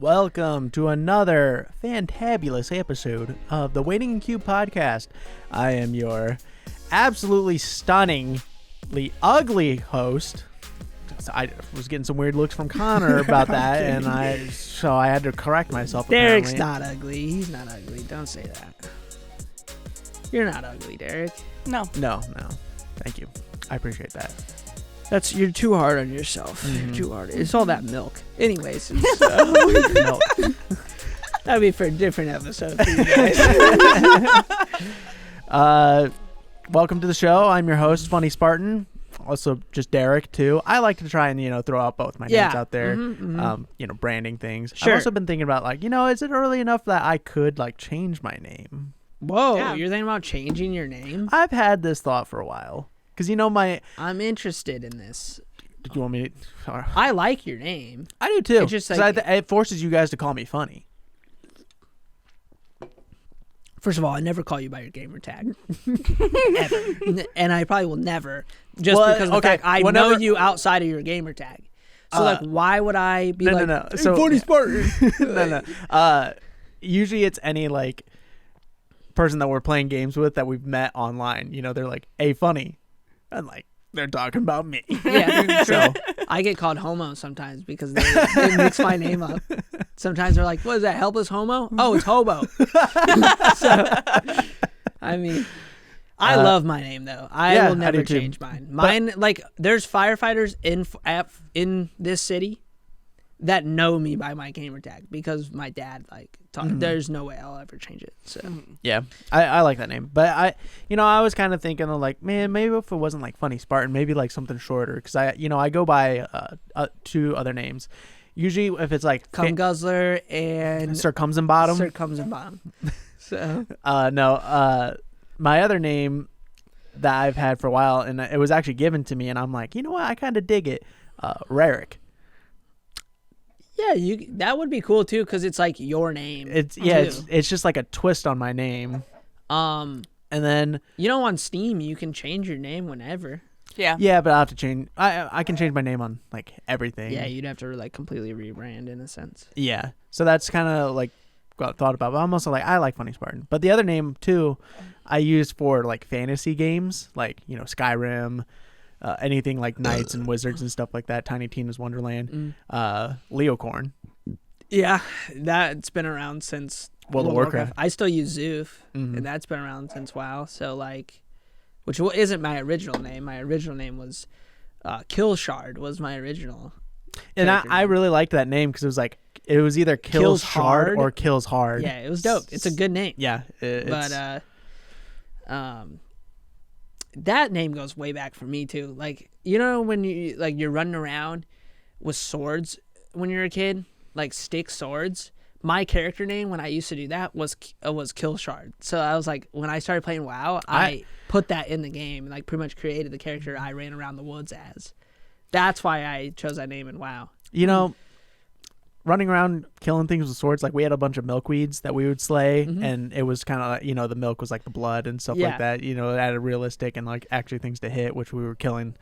Welcome to another fantabulous episode of the Waiting in Queue podcast. I am your absolutely stunningly ugly host. I was getting some weird looks from Connor about that, and I had to correct myself. Derek's apparently. not ugly. He's not ugly. Don't say that. You're not ugly, Derek. No. Thank you. I appreciate that. You're too hard on yourself. Mm-hmm. You're too hard. It's all that milk. Anyways, No. that'd be for a different episode for you guys. Welcome to the show. I'm your host, Funny Spartan. Also, just Derek too. I like to try and throw out both my names out there. Branding things. Sure. I've also been thinking about is it early enough that I could change my name? Whoa, Yeah. You're thinking about changing your name? I've had this thought for a while because I'm interested in this. Did you want me to? I like your name. I do too. It's just 'Cause like- it forces you guys to call me funny. First of all, I never call you by your gamer tag. Ever. And I probably will never. Just because of the fact I know you outside of your gamer tag. So why would I be No. So Funny Spartan? No. Usually it's any person that we're playing games with that we've met online. They're like, "Hey, funny," and they're talking about me. Yeah. So I get called homo sometimes because they mix my name up. Sometimes they're like, "What is that? Helpless homo?" Oh, it's hobo. I love my name though. I will never change mine. Mine, there's firefighters in this city that know me by my gamer tag because my dad there's no way I'll ever change it. So yeah, I like that name, but I was kind of thinking of man, maybe if it wasn't Funny Spartan, maybe something shorter because I go by two other names. Usually if it's Cum Guzzler and Sir Comes and Bottom. Sir Comes and Bottom. So no, my other name that I've had for a while, and it was actually given to me, and I'm like, you know what, I kind of dig it. Rarick. yeah, that would be cool too because it's your name. It's just a twist on my name. And then on Steam you can change your name whenever. Yeah, but I have to change. I can change my name on everything. Yeah, you'd have to completely rebrand in a sense. Yeah, so that's kind of what I thought about. But I'm also I like Funny Spartan. But the other name too, I use for fantasy games, Skyrim, anything Knights and Wizards and stuff like that. Tiny Tina's Wonderland, Leocorn. Yeah, that's been around since World of Warcraft. I still use Zoof, and that's been around since WoW. So which isn't my original name. My original name was Killshard. Was my original. And I really liked that name because it was either kills hard or kills hard. Yeah, it was dope. It's a good name. Yeah, but that name goes way back for me too. When you're running around with swords when you're a kid, stick swords. My character name when I used to do that was Killshard. So I was when I started playing WoW, I put that in the game and pretty much created the character I ran around the woods as. That's why I chose that name in WoW. Running around killing things with swords, we had a bunch of milkweeds that we would slay, and it was kind of the milk was the blood and stuff like that. It added realistic and actually things to hit, which we were killing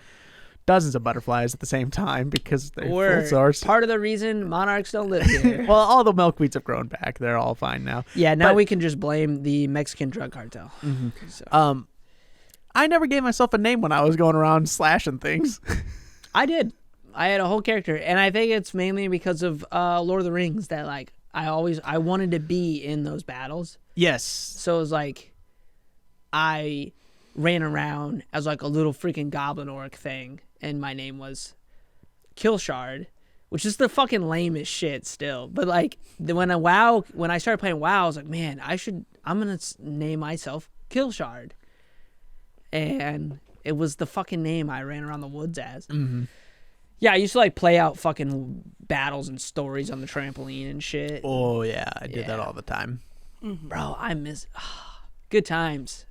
dozens of butterflies at the same time because they're full source. Part of the reason monarchs don't live here. Well, all the milkweeds have grown back; they're all fine now. Yeah, now we can just blame the Mexican drug cartel. So. I never gave myself a name when I was going around slashing things. I did. I had a whole character, and I think it's mainly because of Lord of the Rings that I wanted to be in those battles. Yes. So it was I ran around as a little freaking goblin orc thing, and my name was Killshard, which is the fucking lamest shit still. But when I started playing WoW, I was man, I'm gonna name myself Killshard, and it was the fucking name I ran around the woods as. Mm-hmm. Yeah, I used to play out fucking battles and stories on the trampoline and shit. Oh yeah, I did that all the time. Bro, I miss good times.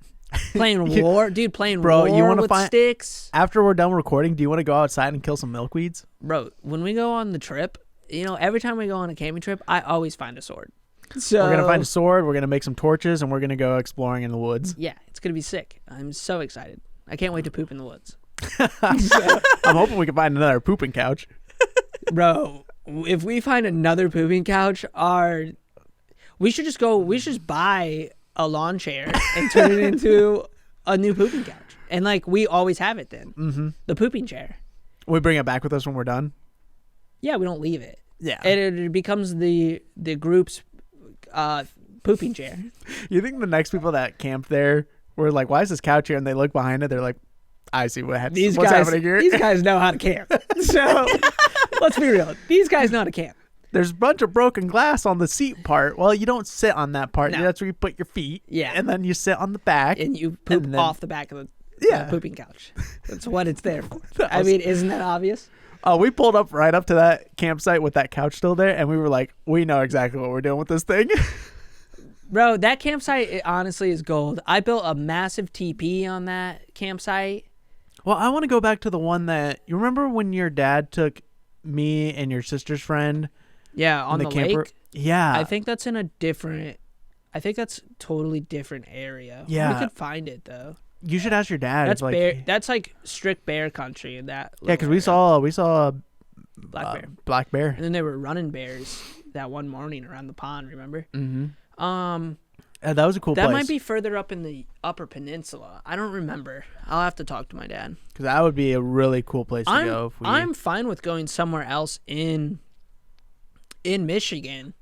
Playing war with sticks. After we're done recording, do you want to go outside and kill some milkweeds? Bro, when we go on the trip, every time we go on a camping trip, I always find a sword. So we're gonna find a sword, we're gonna make some torches, and we're gonna go exploring in the woods. Yeah, it's gonna be sick. I'm so excited. I can't wait to poop in the woods. I'm hoping we can find another pooping couch. Bro, if we find another pooping couch, we should just buy a lawn chair and turn it into a new pooping couch. And like we always have it then. Mm-hmm. The pooping chair. We bring it back with us when we're done? Yeah, we don't leave it. Yeah. And it becomes the group's pooping chair. You think the next people that camp there were like, why is this couch here? And they look behind it, they're like, I see what's happening here. These guys know how to camp. So let's be real. These guys know how to camp. There's a bunch of broken glass on the seat part. Well, you don't sit on that part. No. That's where you put your feet. Yeah. And then you sit on the back. And you poop off the back of the pooping couch. That's what it's there for. I mean, isn't that obvious? Oh, we pulled up right up to that campsite with that couch still there, and we were like, we know exactly what we're doing with this thing. Bro, that campsite, it honestly is gold. I built a massive teepee on that campsite. Well, I want to go back to the one that, you remember when your dad took me and your sister's friend? Yeah, on the camper? lake. Yeah. I think that's totally different area. Yeah. We could find it though. You should ask your dad. That's bear. That's like strict bear country in that. Yeah, because we saw black bear, and then there were running bears that one morning around the pond. Remember? Mm-hmm. That was a cool place. That might be further up in the Upper Peninsula. I don't remember. I'll have to talk to my dad. Because that would be a really cool place to go. I'm fine with going somewhere else in Michigan.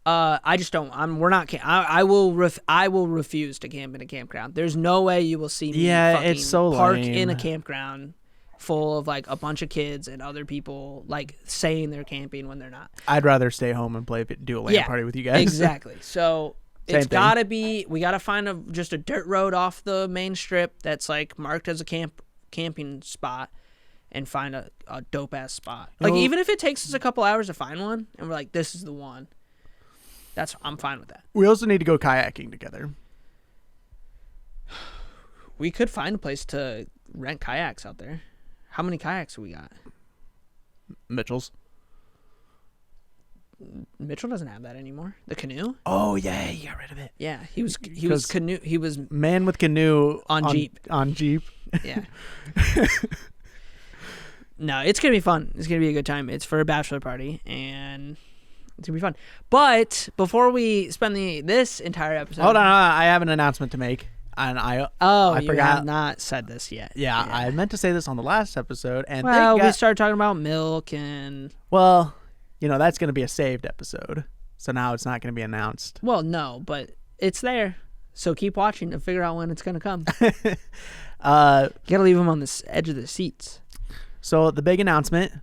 I just don't. We're not. I will refuse to camp in a campground. There's no way you will see me. It's so park lame. in a campground full of like a bunch of kids and other people like saying they're camping when they're not. I'd rather stay home and do a LAN party with you guys. Exactly. So it's gotta be. We gotta find just a dirt road off the main strip that's like marked as a camping spot. And find a dope ass spot. Like even if it takes us a couple hours to find one, and we're like, this is the one. I'm fine with that. We also need to go kayaking together. We could find a place to rent kayaks out there. How many kayaks do we got? Mitchell's. Mitchell doesn't have that anymore. The canoe? Oh yeah, he got rid of it. Yeah, he was canoe. He was man with canoe on Jeep. On Jeep. Yeah. No, it's going to be fun. It's going to be a good time. It's for a bachelor party, and it's going to be fun. But before we spend this entire episode... Hold on, I have an announcement to make. And I forgot. Have not said this yet. Yeah, I meant to say this on the last episode. And we started talking about milk and... Well, that's going to be a saved episode. So now it's not going to be announced. Well, no, but it's there. So keep watching to figure out when it's going to come. You got to leave them on the edge of the seats. So the big announcement,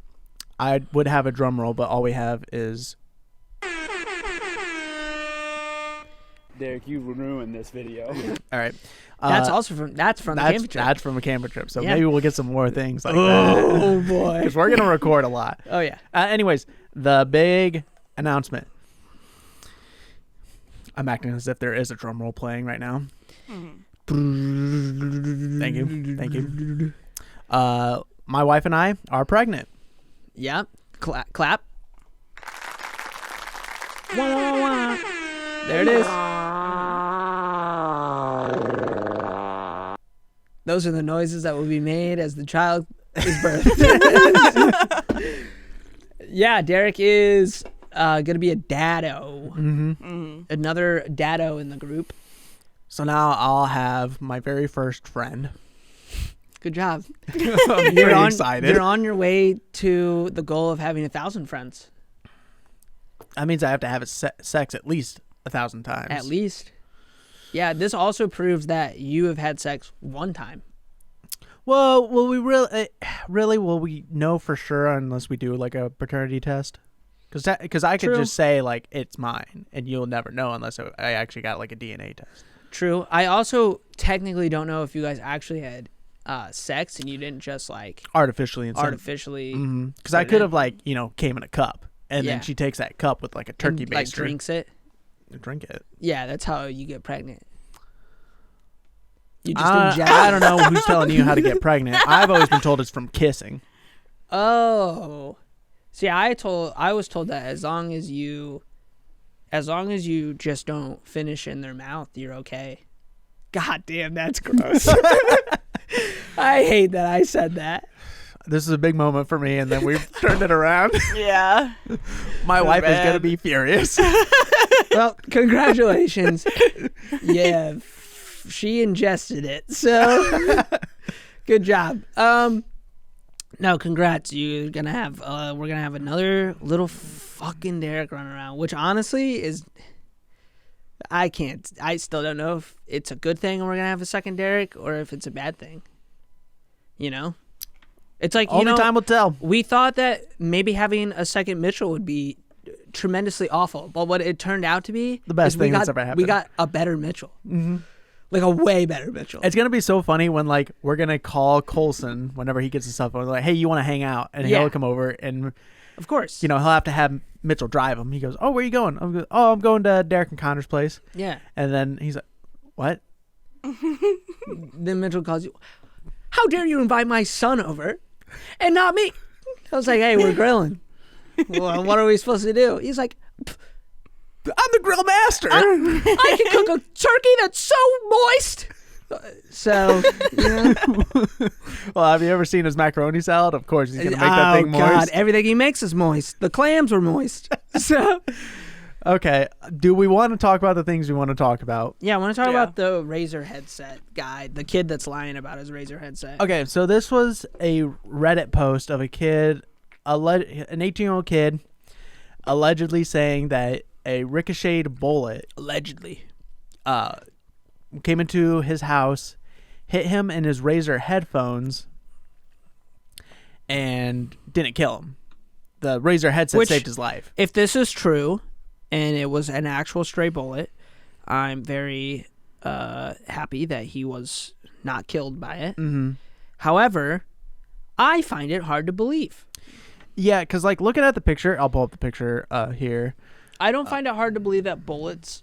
I would have a drum roll, but all we have is... Derek, you ruined this video. All right. That's from the camping trip. That's from a camping trip. So yeah. Maybe we'll get some more things like that. Oh, boy. Because we're going to record a lot. Oh, yeah. Anyways, the big announcement. I'm acting as if there is a drum roll playing right now. Mm-hmm. Thank you. My wife and I are pregnant. Yeah. Clap. Wah, wah, wah. There it is. Those are the noises that will be made as the child is birthed. Yeah, Derek is going to be a daddo. Mm-hmm. Another daddo in the group. So now I'll have my very first friend. Good job. I'm very excited. You're on your way to the goal of having 1,000 friends. That means I have to have sex at least 1,000 times. At least. Yeah, this also proves that you have had sex one time. Well, will we really will we know for sure unless we do like a paternity test? Because I could just say like it's mine and you'll never know unless I actually got like a DNA test. True. I also technically don't know if you guys actually had sex and you didn't just like artificially. Because I could have came in a cup and then she takes that cup with like a turkey baster, like drinks it. Drink it. Yeah, that's how you get pregnant. You just I don't know who's telling you how to get pregnant. I've always been told it's from kissing. Oh, see, I was told that as long as you just don't finish in their mouth, you're okay. God damn, that's gross. I hate that I said that. this is a big moment for me, and then we've turned it around. Yeah. My wife is bad. gonna be furious. Well, congratulations. Yeah, she ingested it. So good job. No, congrats. You're gonna have we're gonna have another little fucking Derek running around, which honestly is I still don't know if it's a good thing and we're gonna have a second Derek or if it's a bad thing. You know? It's like Only time will tell. We thought that maybe having a second Mitchell would be tremendously awful, but what it turned out to be The best is thing that's ever happened. We got a better Mitchell. Mm-hmm. Like a way better Mitchell. It's gonna be so funny when like we're gonna call Colson whenever he gets his cell phone. Like, hey, you want to hang out? And he'll come over, and of course, he'll have to have Mitchell drive him. He goes, "Oh, where are you going?" I'm going to Derek and Connor's place. Yeah. And then he's like, "What?" Then Mitchell calls you. How dare you invite my son over, and not me? I was like, hey, we're grilling. Well, what are we supposed to do? He's like, I'm the grill master. I can cook a turkey that's so moist. So, Well, have you ever seen his macaroni salad? Of course, he's gonna make that thing moist. God, everything he makes is moist. The clams were moist. So, Okay, do we want to talk about the things we want to talk about? yeah, I want to talk Yeah. about the Razer headset guy, the kid that's lying about his Razer headset. Okay, so this was a Reddit post of a kid, an 18-year-old kid, allegedly saying that a ricocheted bullet Allegedly. came into his house, hit him in his Razer headphones, and didn't kill him. The Razer headset Which- saved his life. If this is true, and it was an actual stray bullet, I'm very happy that he was not killed by it. Mm-hmm. However, I find it hard to believe. Yeah, because like looking at the picture, I'll pull up the picture here. I don't find it hard to believe that bullets.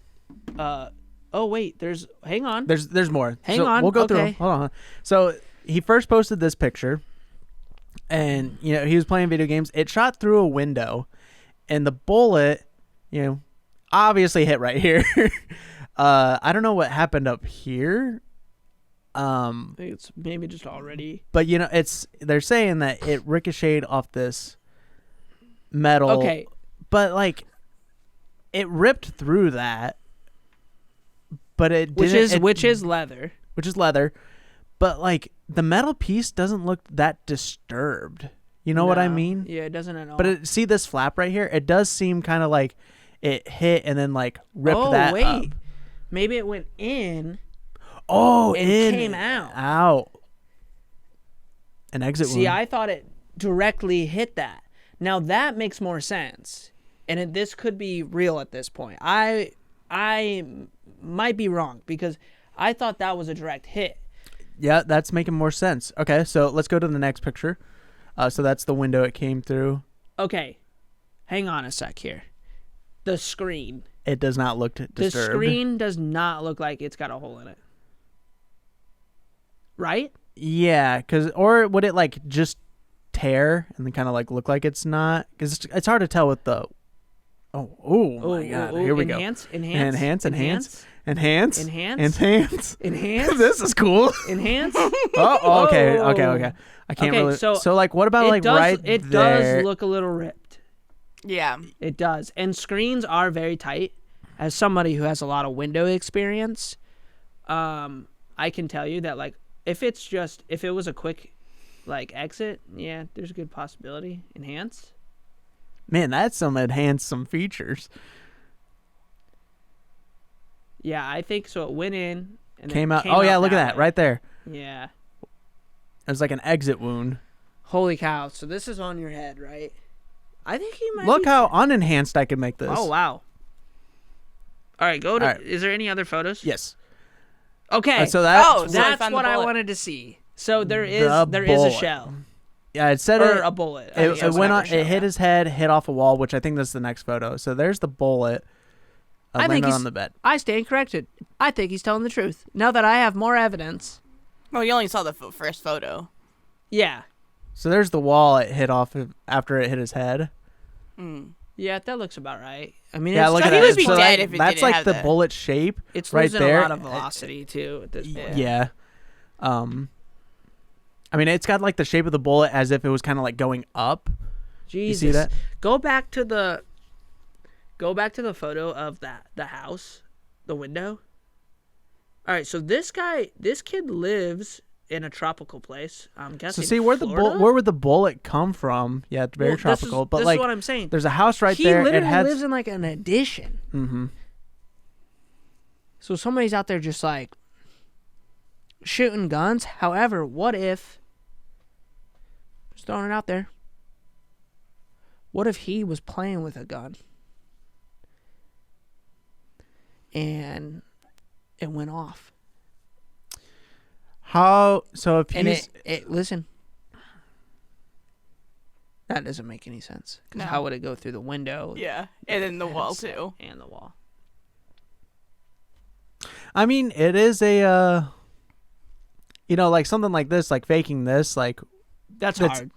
Oh wait, hang on. There's more. Hang So on, We'll go through okay. them. Hold on. So he first posted this picture, and he was playing video games. It shot through a window, and the bullet, obviously hit right here. I don't know what happened up here. I think it's maybe just already. But they're saying that it ricocheted off this metal. Okay. But like, it ripped through that. But it Which didn't. is leather. Which is leather. But like, the metal piece doesn't look that disturbed. You know what I No. mean? Yeah, it doesn't at all. But see this flap right here? It does seem kind of like it hit and then like ripped that wait. up. Maybe it went in. Oh, and came out. Out. An exit wound. See, I thought it directly hit that. Now that makes more sense, and this could be real at this point. I might be wrong because I thought that was a direct hit. Yeah, that's making more sense. Okay, so let's go to the next picture. So that's the window it came through. Okay, hang on a sec here. The screen. It does not look disturbed. The screen does not look like it's got a hole in it. Right? Yeah, or would it like just tear and then kind of like look like it's not? Because it's hard to tell with the. Oh my God! Here we go. Enhance. Enhance. Enhance. This is cool. Enhance. Oh, okay. I can't Okay, really. so So like, what about like right there? It does look a little ripped. Yeah. It does. And screens are very tight. As somebody who has a lot of window experience, I can tell you that like if it was a quick like exit, yeah, there's a good possibility. Enhance. Man, that's some enhanced some features. Yeah, I think so. It went in and Came then out. Came Oh yeah, out look at that way. right there. Yeah. It was like an exit wound. Holy cow! So this is on your head, right? I think he might. Look be... how unenhanced I can make this. Oh wow! All right, go to. All right. Is there any other photos? Yes. Okay. So that. Oh, so I that's found the what I bullet. wanted to see. So there is The a bullet. shell Yeah, it said or it. a bullet. It went on. Shell. It hit his head, hit off a wall, which I think that's the next photo. So there's the bullet. I think landed he's on the bed. I stand corrected. I think he's telling the truth. Now that I have more evidence. Well, you only saw the first photo. Yeah. So there's the wall it hit off of after it hit his head. Yeah, that looks about right. I mean, Yeah, it's, look at he that. would be So dead that- if it that's didn't like have the that. bullet shape. it's right losing there. a lot of velocity too at this point. Yeah. I mean, it's got like the shape of the bullet as if it was kind of like going up. Jesus. You see that? Go back to the photo of the house, the window. All right, so this kid lives in a tropical place. I'm guessing. So see where Florida? where would the bullet come from? Yeah, it's very tropical. But this like, is what I'm saying. there's a house right He there. literally It has. lives in like an addition. Mm-hmm. So somebody's out there just like shooting guns. However, what if, just throwing it out there, what if he was playing with a gun and it went off? How? So if And he's listen, that doesn't make any sense. Because No. how would it go through the window? Yeah, and then the wall headset too. And the wall. I mean, it is a, like something like this, like faking this, like, That's That's- hard.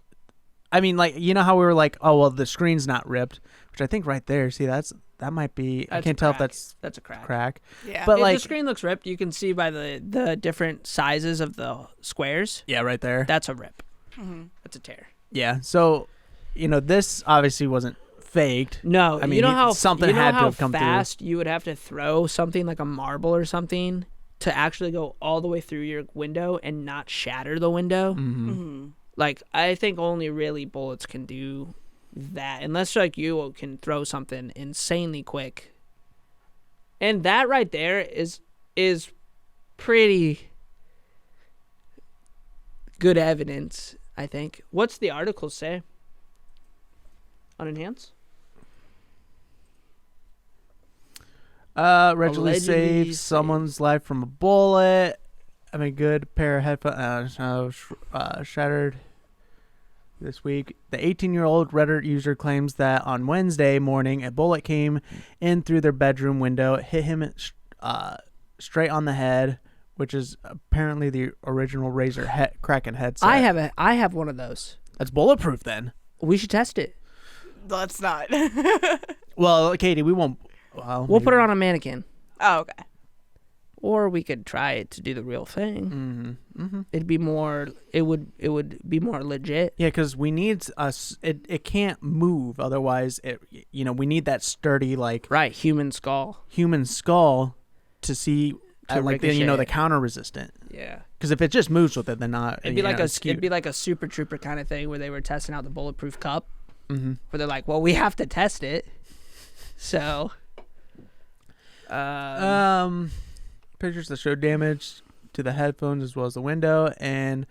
I mean, like, you know how we were like, oh, well, the screen's not ripped, which I think right there, see, that might be, I That's can't a tell if crack. that's That's a crack. crack. Yeah, But If like, the screen looks ripped, you can see by the different sizes of the squares. yeah, right there. That's a rip. hmm That's a tear. Yeah. So, this obviously wasn't faked. No, I mean, you know how something you know had to how have come through. fast you would have to throw something like a marble or something to actually go all the way through your window and not shatter the window. Mm-hmm. hmm Like, I think only really bullets can do that, unless like you can throw something insanely quick. And that right there is pretty good evidence, I think. What's the article say? On Enhance? Allegedly Allegedly saved saved. someone's life from a bullet. I mean, good pair of headphones shattered this week. The 18-year-old Reddit user claims that on Wednesday morning, a bullet came in through their bedroom window, hit him straight on the head, which is apparently the original Razer Kraken headset. I have one of those. That's bulletproof then. We should test it. Let's not. Well, Katie, we won't. Well, We'll put it on a mannequin. Oh, okay. Or we could try it to do the real thing. Mm-hmm. Mm-hmm. It'd be more. It would be more legit. Yeah, because we need it can't move, otherwise we need that sturdy like Right, human skull. human skull to see To like the ricochet. counter resistant. Yeah. Because if it just moves with it, then not. It'd be like it's cute. it'd be like a Super Trooper kind of thing where they were testing out the bulletproof cup. Mm-hmm. Where they're like, well, we have to test it. So. Pictures that show damage to the headphones as well as the window, and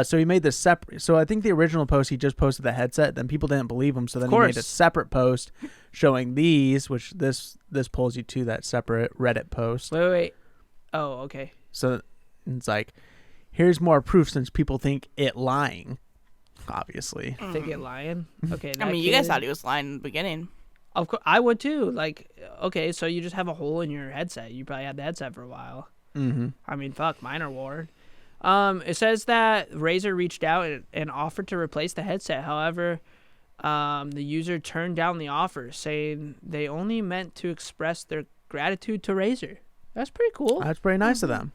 so he made this separate. So I think the original post he just posted the headset, then people didn't believe him, so then he made a course. separate post showing these, which this pulls you to that separate Reddit post. Wait. Oh, okay. So it's like, here's more proof since people think it lying. Obviously, Think it lying. Okay. I that mean, you guys kid- thought he was lying in the beginning. Of course, I would too. Like, okay, so you just have a hole in your headset. You probably had the headset for a while. mm-hmm. I mean, fuck, mine are worn. It says that Razer reached out and offered to replace the headset. However, the user turned down the offer, saying they only meant to express their gratitude to Razer. That's pretty cool. That's pretty nice of them.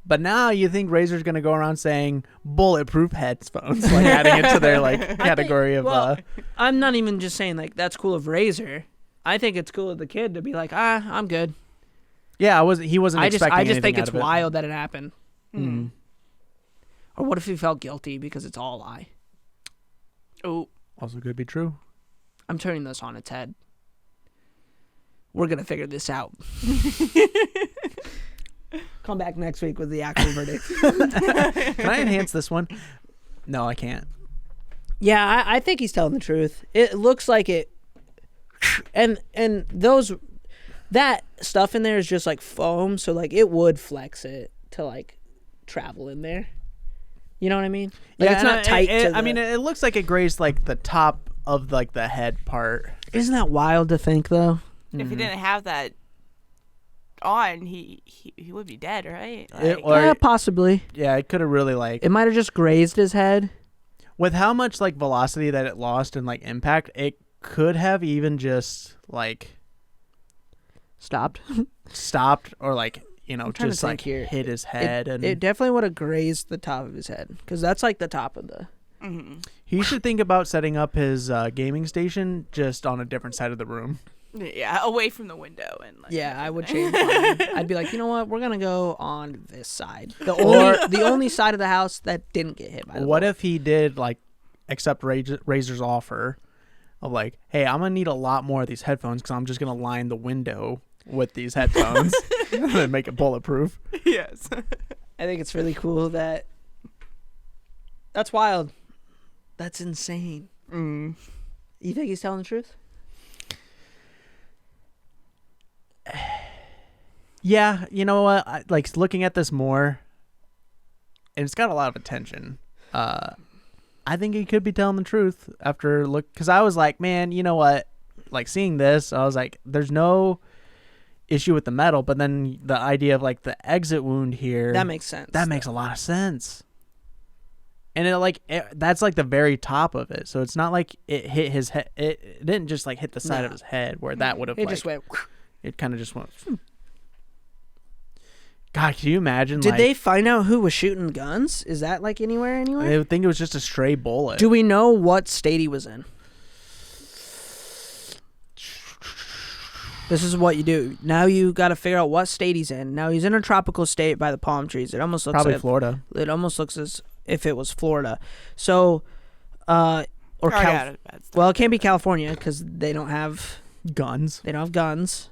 But now you think Razer's gonna go around saying bulletproof headphones, like adding it to their like category of. well, I'm not even just saying like that's cool of Razer. I think it's cool of the kid to be like, I'm good. Yeah, he wasn't I just expecting think anything it's out of it. wild that it happened. Mm. Or what if he felt guilty because it's all a lie? Oh, Also could be true. I'm turning this on its head. We're gonna figure this out. Come back next week with the actual verdict. Can I enhance this one? No, I can't. Yeah, I think he's telling the truth. It looks like it, and that stuff in there is just like foam, so like it would flex it to like travel in there. You know what I mean? Like it's and not tight. I mean, it looks like it grazed like the top of like the head part. Isn't that wild to think though? if he didn't have that on, he would be dead, right? Or- Possibly. Yeah, it could have really like It might have just grazed his head. with how much like velocity that it lost and like impact, it could have even just like Stopped. stopped or like I'm trying just to like think here. hit his head. And It definitely would have grazed the top of his head because that's like the top of the. he should think about setting up his gaming station just on a different side of the room. Yeah, away from the window and like. Yeah, I would change mine. I'd be like, you know what? We're gonna go on this side. The only side of the house that didn't get hit by the What bullet. if he did like accept Razer's offer of like, hey, I'm gonna need a lot more of these headphones because I'm just gonna line the window with these headphones and then make it bulletproof. Yes. I think it's really cool that. That's wild. That's insane. You think he's telling the truth? Yeah, you know what? Like looking at this more, and it's got a lot of attention. I think he could be telling the truth after because I was like, man, you know what? Like seeing this, I was like, there's no issue with the metal, but then the idea of like the exit wound here, That makes sense. that makes a lot of sense. And that's like the very top of it, so it's not like it hit his head. It didn't just like hit the side of his head where that would have. It just went. It kind of just went. God, can you imagine? Did they find out who was shooting guns? Is that like anywhere? They would think it was just a stray bullet. Do we know what state he was in? This is what you do. Now you got to figure out what state he's in. Now he's in a tropical state by the palm trees. It almost looks Probably like Florida. It almost looks as if it was Florida. So, or well, it can't be California because they don't have Guns. They don't have guns.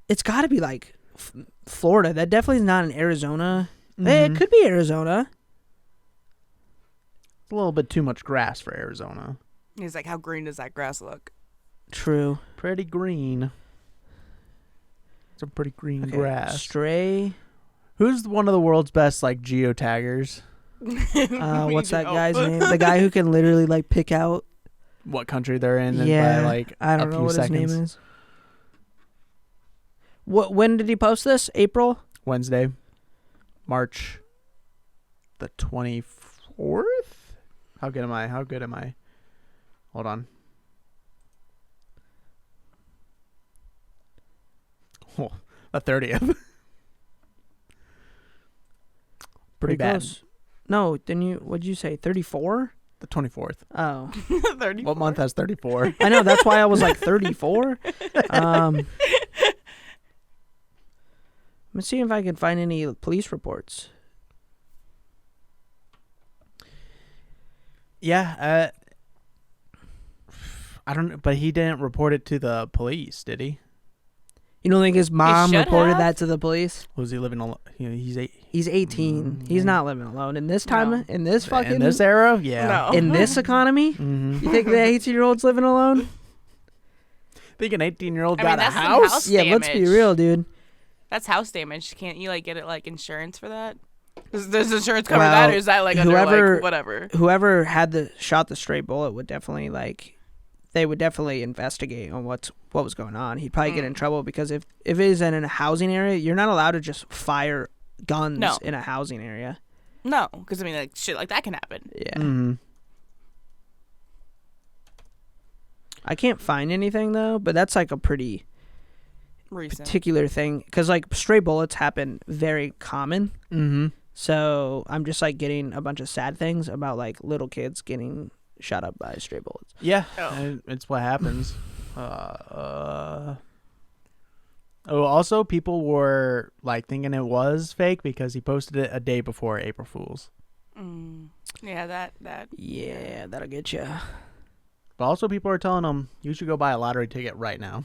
It's got to be like Florida. That definitely is not in Arizona. It could be Arizona. It's a little bit too much grass for Arizona. He's like, how green does that grass look? True. Pretty green. It's a pretty green grass. Stray. Who's one of the world's best like geotaggers? What's that guy's name? The guy who can literally like pick out What country they're in? Yeah, by, like I don't a know few what seconds. his name is. When did he post this? April? Wednesday, March the 24th. How good am I? Hold on. Oh, the 30th. Pretty bad. Close. No, what'd you say? 34? The 24th. Oh. 34. What month has 34? I know, that's why I was like 34. Let's see if I can find any police reports. Yeah, I don't know, but he didn't report it to the police, did he? You don't think his mom should reported have. that to the police? Was he living alone? He's 8. He's 18. He's not living alone. In this time, No. in this fucking... In this era? Yeah. No. in this economy? Mm-hmm. You think the 18-year-old's living alone? Think an 18-year-old I mean, got a that's some house? house Yeah, let's be damage. real, dude. That's house damage. Can't you like get it like insurance for that? Does insurance cover Well, that, or is that like under whoever- like whatever? Whoever had shot the stray bullet would definitely they would definitely investigate on what was going on. He'd probably get in trouble because if it is in a housing area, you're not allowed to just fire guns No. in a housing area. No, because I mean like shit like that can happen. Yeah. Mm-hmm. I can't find anything though, but that's like a pretty Recent. particular thing because like stray bullets happen very common. Mm-hmm. So I'm just like getting a bunch of sad things about like little kids getting shot up by stray bullets. Yeah, Oh. it's what happens. Also, people were like thinking it was fake because he posted it a day before April Fool's. Yeah, that. Yeah, that'll get you. But also, people are telling him you should go buy a lottery ticket right now.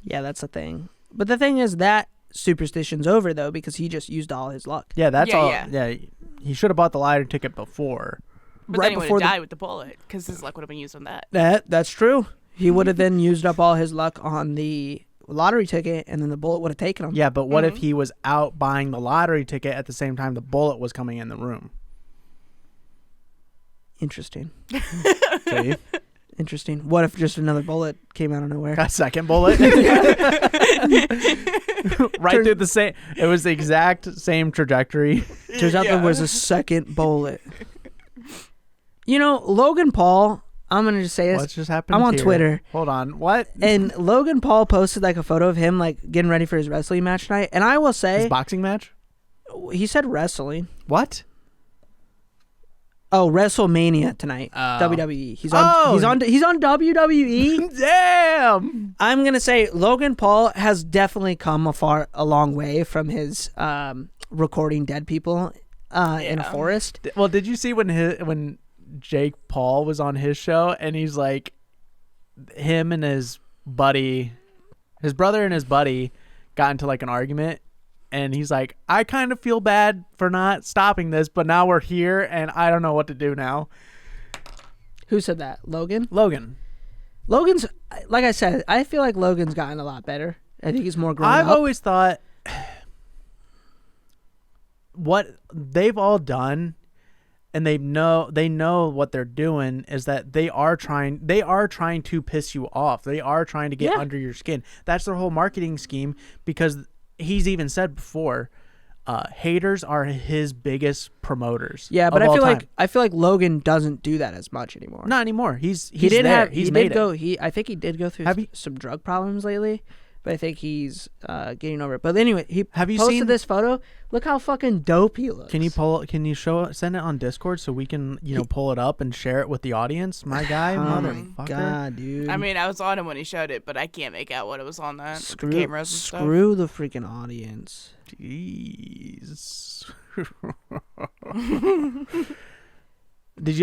Yeah, that's the thing. But the thing is that superstition's over though because he just used all his luck. Yeah, that's Yeah, all. yeah. Yeah, he should have bought the lottery ticket before. But Right then he would before have the- died with the bullet because his luck would have been used on that. That's true. He would have then used up all his luck on the lottery ticket, and then the bullet would have taken him. Yeah, but what if he was out buying the lottery ticket at the same time the bullet was coming in the room? Interesting. See? Interesting. What if just another bullet came out of nowhere? A second bullet. Right through the same. It was the exact same trajectory. Turns out there was a second bullet. You know, Logan Paul, I'm gonna just say this. What just happened? I'm on here? Twitter. Hold on. What? And Logan Paul posted like a photo of him like getting ready for his wrestling match tonight. And I will say, His boxing match? he said wrestling. What? Oh, WrestleMania tonight. Oh. WWE. He's on WWE. Damn. I'm gonna say Logan Paul has definitely come a long way from his recording dead people in a forest. Well, did you see when Jake Paul was on his show and he's like, him and his brother and his buddy got into like an argument, and he's like, I kind of feel bad for not stopping this, but now we're here and I don't know what to do now. Who said that? Logan? Logan's, like I said, I feel like Logan's gotten a lot better. I think he's more grown I've up. always thought what they've all done, and they know what they're doing, is that they are trying to piss you off. They are trying to get under your skin. That's their whole marketing scheme, because he's even said before, haters are his biggest promoters. Yeah, but of all I feel like Logan doesn't do that as much anymore. Not anymore. He think he did go through Have you- some drug problems lately, but I think he's getting over it. But anyway, he Have you posted seen this photo. Look how fucking dope he looks. Can you send it on Discord so we can pull it up and share it with the audience? My guy, Oh my motherfucker. god, dude. I mean, I was on him when he showed it, but I can't make out what it was on that. With the cameras and stuff. Screw the freaking audience. Jeez.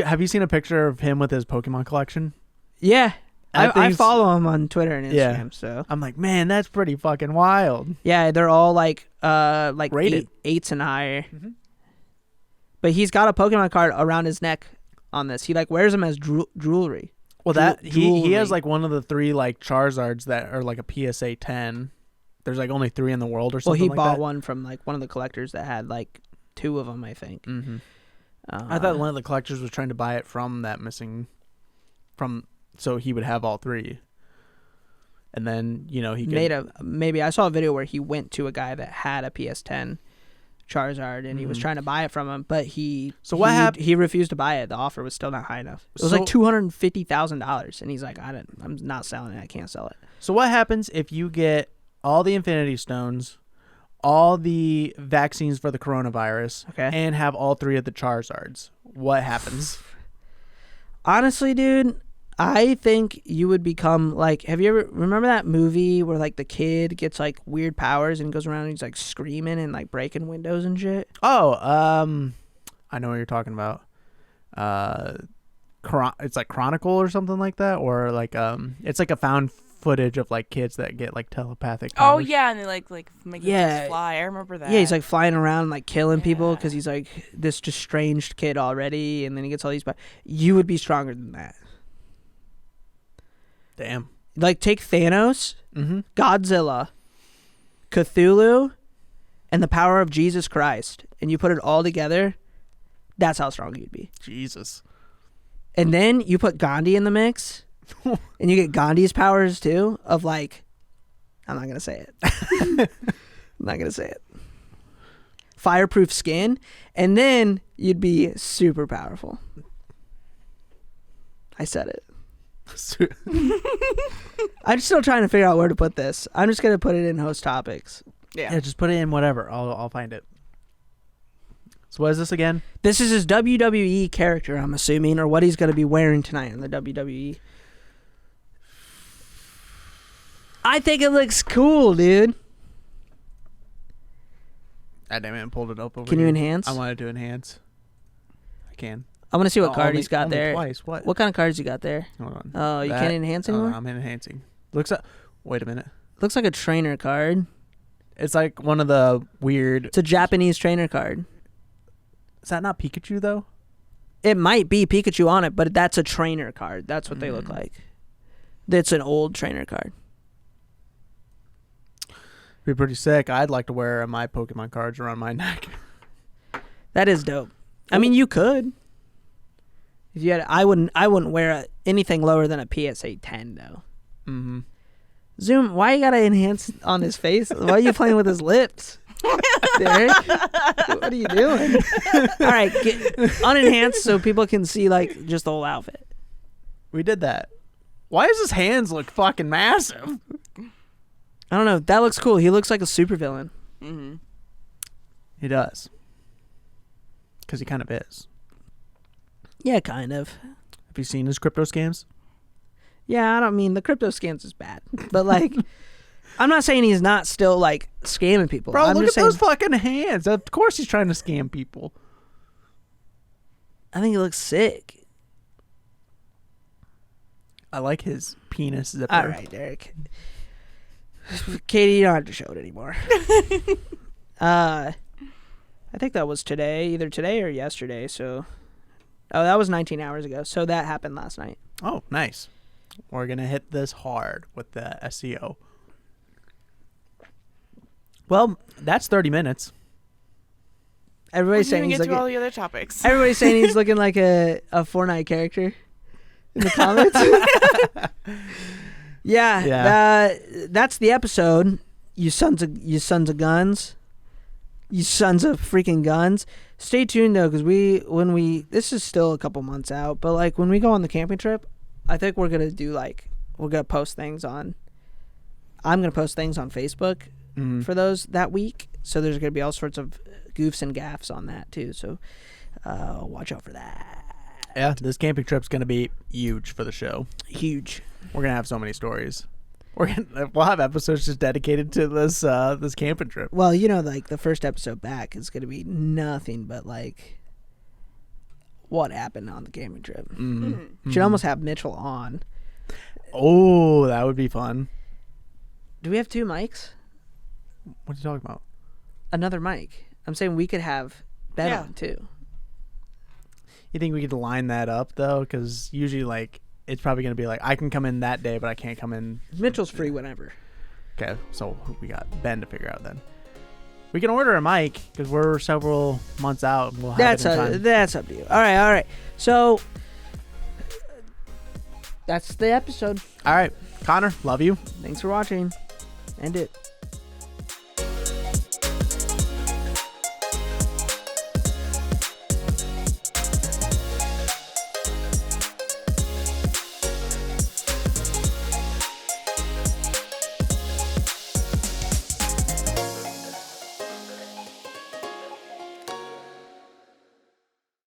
Have you seen a picture of him with his Pokemon collection? Yeah. That I thing's- follow him on Twitter and Instagram, Yeah. so I'm like, man, that's pretty fucking wild. yeah, they're all like Rated. eights and higher. Mhm. But he's got a Pokemon card around his neck on this. He like wears them as jewelry. Well, that he jewelry. has like one of the 3 like Charizards that are like a PSA 10. There's like only 3 in the world or Well, something. he like bought that. one from like one of the collectors that had like 2 of them, I think. Mm-hmm. I thought one of the collectors was trying to buy it from that missing, so he would have all 3. And then he could, maybe I saw a video where he went to a guy that had a PS10 Charizard and he was trying to buy it from him, but he refused to buy it. The offer was still not high enough. It was like $250,000, and he's like, I'm not selling it. I can't sell it. So what happens if you get all the Infinity Stones, all the vaccines for the coronavirus, Okay. and have all 3 of the Charizards? What happens? Honestly, dude, I think you would become like, have you ever remember that movie where like the kid gets like weird powers and goes around and he's like screaming and like breaking windows and shit? Oh, I know what you're talking about. It's like Chronicle or something like that, or like it's like a found footage of like kids that get like telepathic powers. Oh yeah, and they like make them fly. I remember that. Yeah, he's like flying around like killing people because he's like this estranged kid already, and then he gets all these powers. You would be stronger than that. Damn. Like take Thanos, Mm-hmm. Godzilla, Cthulhu, and the power of Jesus Christ, and you put it all together. That's how strong you'd be. Jesus. And then you put Gandhi in the mix, and you get Gandhi's powers too. Of like, I'm not gonna say it. I'm not gonna say it. Fireproof skin, and then you'd be super powerful. I said it. I'm still trying to figure out where to put this. I'm just gonna put it in host topics. Yeah, just put it in whatever. I'll find it. So what is this again? This is his WWE character, I'm assuming, or what he's gonna be wearing tonight in the WWE. I think it looks cool, dude. I damn it, pulled it up over Can you here. enhance? I wanted to enhance. I can. I want to see what card Only- he's got only there. Twice. What? What kind of cards you got there? Hold on. Oh, you can't enhance anymore? I'm enhancing. Wait a minute. Looks like a trainer card. It's like one of the weird. It's a Japanese trainer card. Is that not Pikachu though? It might be Pikachu on it, but that's a trainer card. That's what they look like. That's an old trainer card. Be pretty sick. I'd like to wear my Pokemon cards around my neck. That is dope. I mean, you could. If you had, I wouldn't wear anything lower than a PSA 10 though. Mm-hmm. Zoom, why you gotta enhance on his face? Why are you playing with his lips? Derek, what are you doing? All right, get unenhanced so people can see like just the whole outfit. We did that. Why does his hands look fucking massive? I don't know. That looks cool. He looks like a supervillain. Mm-hmm. He does. Because he kind of is. Yeah, kind of. Have you seen his crypto scams? Yeah, I don't mean the crypto scams is bad, but like, I'm not saying he's not still like scamming people. Bro, I'm look at just saying, those fucking hands. Of course he's trying to scam people. I think he looks sick. I like his penis zipper. All right, Derek. Katie, you don't have to show it anymore. I think that was today, either today or yesterday. So, that was 19 hours ago. So that happened last night. Oh, nice. We're going to hit this hard with the SEO. Well, that's 30 minutes. Everybody's We saying didn't he's get to all looking. the other topics. Everybody's saying he's looking like a Fortnite character in the comments. Yeah. That's the episode. You sons of guns. You sons of freaking guns. Stay tuned though, because this is still a couple months out, but like when we go on the camping trip, I think we're gonna post things on. I'm gonna post things on Facebook for those that week. So there's gonna be all sorts of goofs and gaffs on that too. So watch out for that. Yeah, this camping trip's going to be huge for the show. Huge. We're going to have so many stories. We'll have episodes just dedicated to this this camping trip. Well, like the first episode back is gonna be nothing but like what happened on the camping trip. Should almost have Mitchell on. Oh, that would be fun. Do we have 2 mics? What are you talking about? Another mic. I'm saying we could have Ben on too. You think we could line that up though? Because usually, like, it's probably going to be like, I can come in that day, but I can't come in. Mitchell's free whenever. Okay, so we got Ben to figure out then. We can order a mic because we're several months out. And we'll have it in time. That's up to you. All right. So that's the episode. All right, Connor, love you. Thanks for watching. End it.